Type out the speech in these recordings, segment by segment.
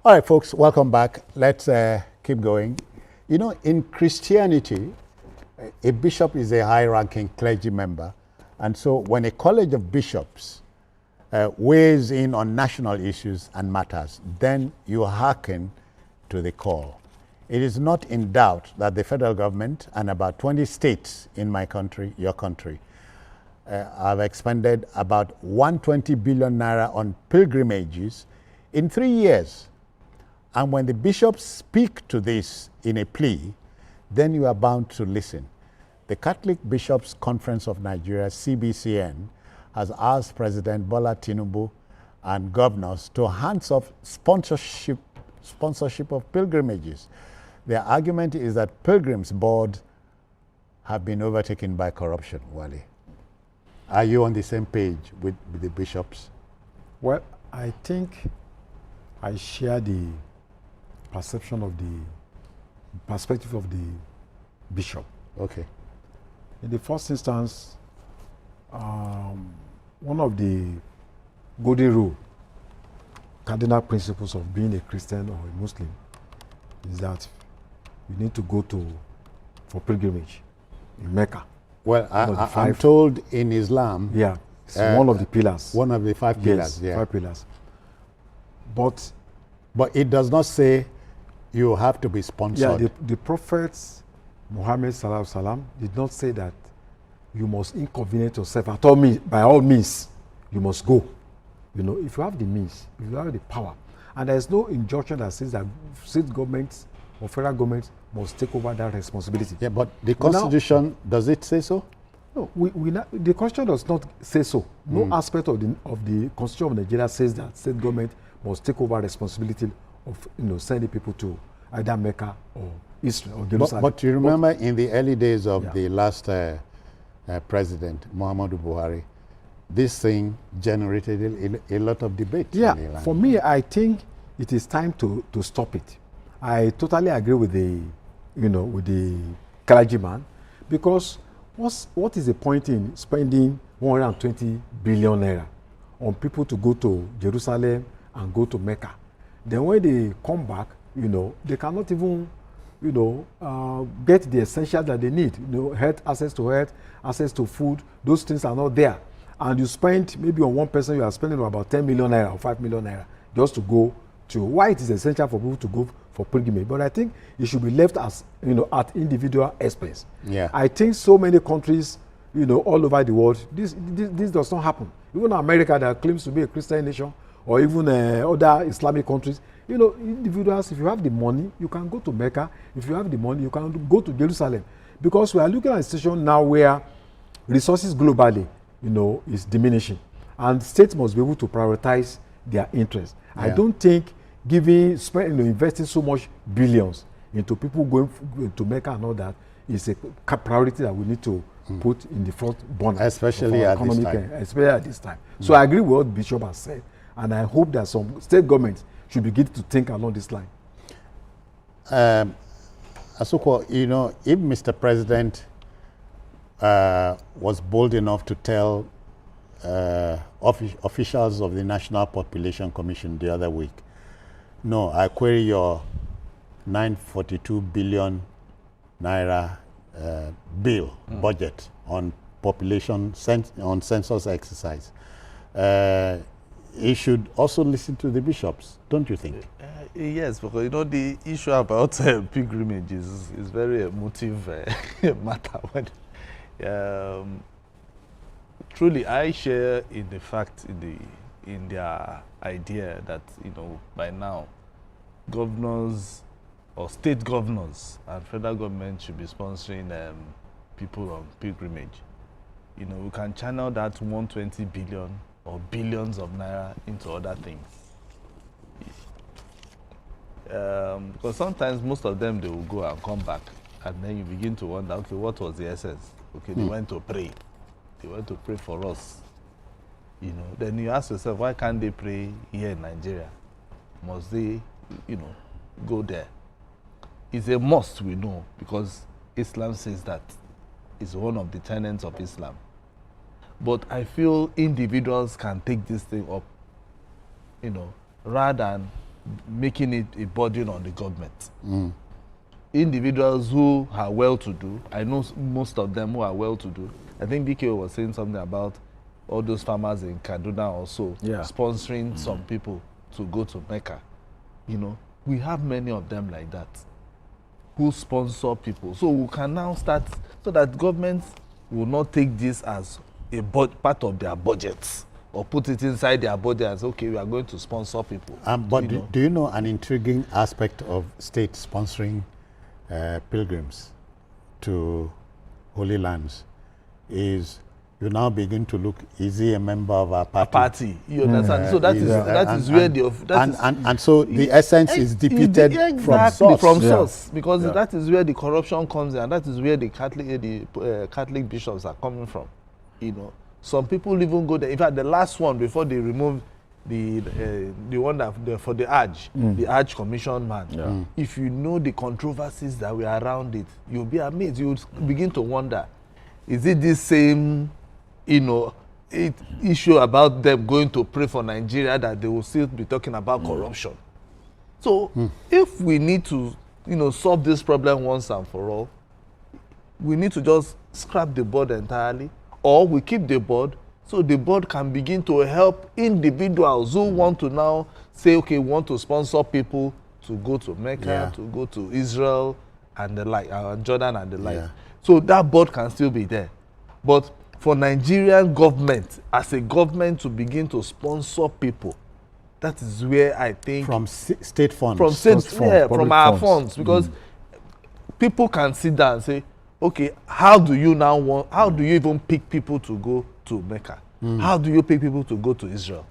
All right, folks, welcome back. Let's keep going. You know, in Christianity, a bishop is a high-ranking clergy member. And so when a college of bishops weighs in on national issues and matters, then you hearken to the call. It is not in doubt that the federal government and about 20 states in my country, your country, have expended about 120 billion naira on pilgrimages in 3 years. And when the bishops speak to this in a plea, then you are bound to listen. The Catholic Bishops Conference of Nigeria, CBCN, has asked President Bola Tinubu and governors to hands off sponsorship of pilgrimages. Their argument is that pilgrims board have been overtaken by corruption, Wale. Are you on the same page with the bishops? Well, I think I share the perception of the perspective of the bishop. Okay. In the first instance, one of the golden rule, cardinal principles of being a Christian or a Muslim is that you need to go for pilgrimage in Mecca. Well, I'm told in Islam, yeah, it's one of the pillars. One of the 5 pillars, yes, yeah. 5 pillars. But it does not say you have to be sponsored. Yeah, the prophets Muhammad sallallahu alaihi wasallam did not say that you must inconvenience yourself at all means. By all means, you must go. You know, if you have the means, if you have the power, and there is no injunction that says that state governments or federal governments must take over that responsibility. Yeah, but the Constitution, does it say so? No, the Constitution does not say so. No aspect of the Constitution of Nigeria says that state government must take over responsibility of sending people to either Mecca or Israel or Jerusalem. But you remember in the early days of the last president, Muhammadu Buhari, this thing generated a lot of debate. Yeah, for me, I think it is time to stop it. I totally agree with the clergyman, because what is the point in spending 120 billion naira on people to go to Jerusalem and go to Mecca? Then when they come back, they cannot even, get the essentials that they need. Health, access to food, those things are not there. And you spend, maybe on one person, you are spending about 10 million naira or 5 million naira just to go to, why it is essential for people to go for pilgrimage. But I think it should be left as, at individual expense. Yeah. I think so many countries, all over the world, this does not happen. Even America, that claims to be a Christian nation, or even other Islamic countries, individuals, if you have the money, you can go to Mecca. If you have the money, you can go to Jerusalem. Because we are looking at a situation now where resources globally, is diminishing. And states must be able to prioritize their interests. Yeah. I don't think investing so much billions into people going to Mecca and all that is a priority that we need to put in the front burner. Especially at this time. Especially at this time. So I agree with what Bishop has said. And I hope that some state governments should begin to think along this line. Asuko, if Mr. President was bold enough to tell officials of the National Population Commission the other week, no, I query your 942 billion naira budget on on census exercise. He should also listen to the bishops, don't you think? Yes, because the issue about pilgrimage is very emotive matter. Truly, I share in the fact in their idea that by now, governors or state governors and federal government should be sponsoring people on pilgrimage. We can channel that 120 billion or billions of naira into other things. Because sometimes most of them, they will go and come back, and then you begin to wonder, okay, what was the essence? Okay, they went to pray. They went to pray for us. Then you ask yourself, why can't they pray here in Nigeria? Must they, go there? It's a must, we know, because Islam says that. It's one of the tenets of Islam. But I feel individuals can take this thing up, rather than making it a burden on the government. Individuals who are well-to-do, I know most of them who are well-to-do. I think DKO was saying something about all those farmers in Kaduna also sponsoring some people to go to Mecca. You know, we have many of them like that who sponsor people. So we can now start so that governments will not take this as a part of their budgets or put it inside their budget as, okay, we are going to sponsor people. But do you know an intriguing aspect of state sponsoring pilgrims to Holy Lands is you now begin to look, is he a member of our party? You understand? So that is where the so the essence is depicted from source. Because that is where the corruption comes in, and that is where the Catholic bishops are coming from. You know, some people even go there. In fact, the last one before they removed the one that for the Hajj, the Hajj Commission man. If you know the controversies that were around it, you'll be amazed. You'll begin to wonder, is it this same, issue about them going to pray for Nigeria that they will still be talking about corruption? So if we need to, solve this problem once and for all, we need to just scrap the board entirely, or we keep the board so the board can begin to help individuals who want to now say, okay, we want to sponsor people to go to Mecca, to go to Israel and the like, Jordan and the like. So that board can still be there. But for Nigerian government, as a government, to begin to sponsor people, that is where I think from state funds, from our funds, because people can sit down and say, okay, how do you even pick people to go to Mecca? How do you pick people to go to Israel?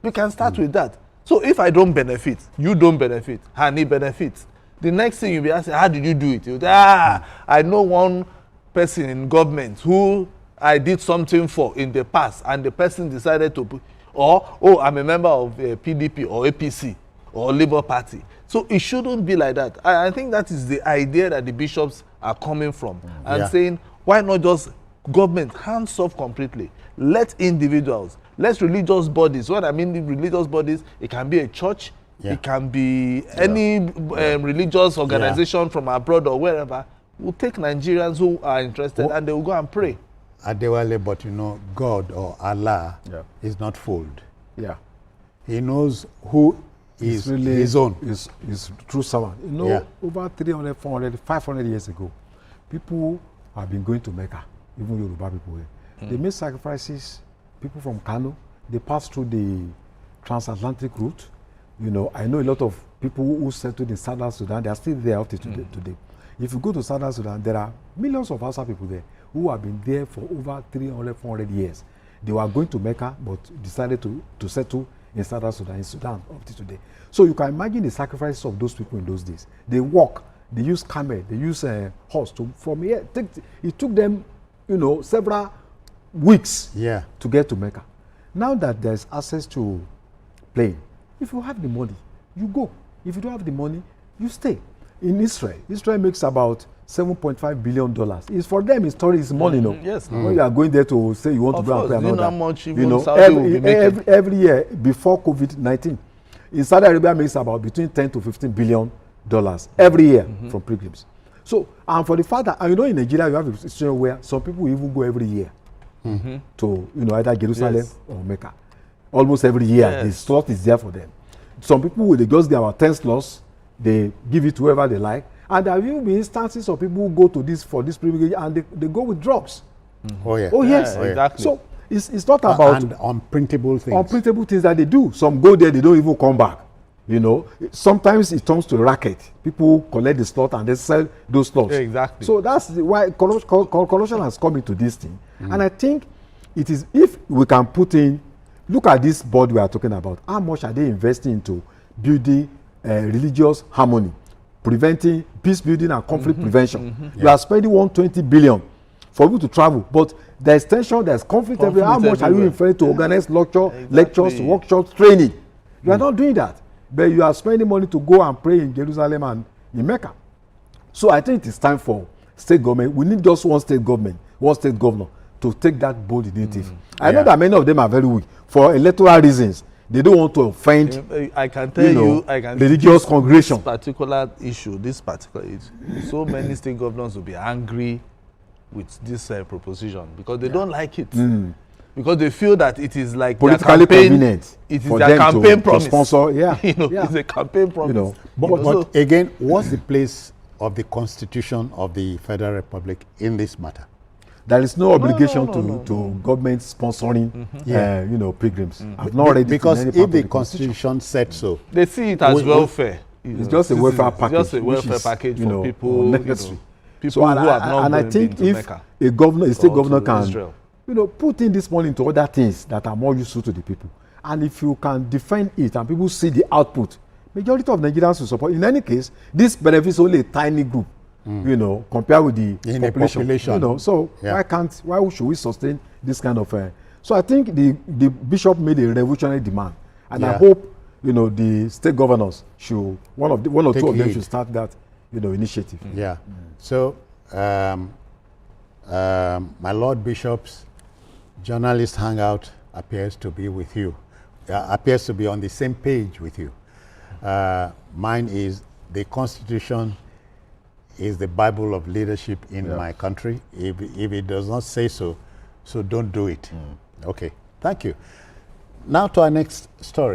We can start with that. So if I don't benefit, you don't benefit, and he benefits, the next thing you'll be asking, how did you do it? You'll say, I know one person in government who I did something for in the past, and the person decided to I'm a member of PDP or APC or Labour Party. So it shouldn't be like that. I think that is the idea that the bishops are coming from and saying, why not just government hands off completely? Let individuals, let religious bodies. When I mean religious bodies, it can be a church, it can be any religious organization from abroad or wherever. We'll take Nigerians who are interested and they will go and pray. Adewale, but God or Allah is not fooled. He knows who is really his own. Is true servant. Over 300, 400, 500 years ago, people have been going to Mecca, even Yoruba people. They made sacrifices. People from Kano, they passed through the transatlantic route. I know a lot of people who settled in Southern Sudan. They are still there up to today. If you go to Southern Sudan, there are millions of Hausa people there who have been there for over 300, 400 years. They were going to Mecca, but decided to settle in Southern Sudan, up to today. So you can imagine the sacrifices of those people in those days. They walk, they use camel, they use horse from here. It took them, several weeks to get to Mecca. Now that there's access to plane, if you have the money, you go. If you don't have the money, you stay. In Israel makes about $7.5 billion. It's for them, it's money, Yes. When you are going there to say you want to go and pray another. How much Saudi will be making? Every year before COVID-19, in Saudi Arabia makes about between $10 to $15 billion every year from pilgrims. So, and for the fact that, in Nigeria, you have a situation where some people even go every year to, either Jerusalem or Mecca. Almost every year, the slot is there for them. Some people, they just get about 10 slots, they give it to whoever they like. And there will be instances of people who go to this for this privilege and they go with drugs. Oh yes, exactly. So it's not about and unprintable things. Unprintable things that they do. Some go there, they don't even come back. Sometimes it turns to racket. People collect the slot and they sell those slots. Exactly. So that's why corruption has come into this thing. And I think it is, if we can put in, look at this board we are talking about. How much are they investing into building religious harmony, preventing peace building and conflict prevention? You are spending 120 billion for people to travel, but there's tension, there's conflict everywhere. How much are you referring to organize lectures, workshops, training? You are not doing that, but you are spending money to go and pray in Jerusalem and in Mecca. So I think it is time for state government. We need just one state governor to take that bold initiative. I know that many of them are very weak for electoral reasons. They don't want to offend. I can tell you, religious congregation. This particular issue, so many state governors will be angry with this proposition because they don't like it. Because they feel that it is like politically convenient. It is their campaign promise. To sponsor, it's a campaign promise. But again, what's the place of the Constitution of the Federal Republic in this matter? There is no obligation to government sponsoring, pilgrims. I've not read it because in any if part the of the Constitution said so, they see it as welfare. It's just a welfare package. Just a welfare package for people. Necessary. People who have not and I think if Mecca a state governor can, Israel. put in this money into other things that are more useful to the people, and if you can defend it and people see the output, majority of Nigerians will support. In any case, this benefits only a tiny group. Compared with the population. So why should we sustain this kind of so I think the bishop made a revolutionary demand, and I hope the state governors should one or two of them should start that initiative. So my Lord Bishops, journalist hangout appears to be with you, appears to be on the same page with you. Mine is the Constitution is the Bible of leadership in my country. If it does not say so, so don't do it. Okay, thank you. Now to our next story.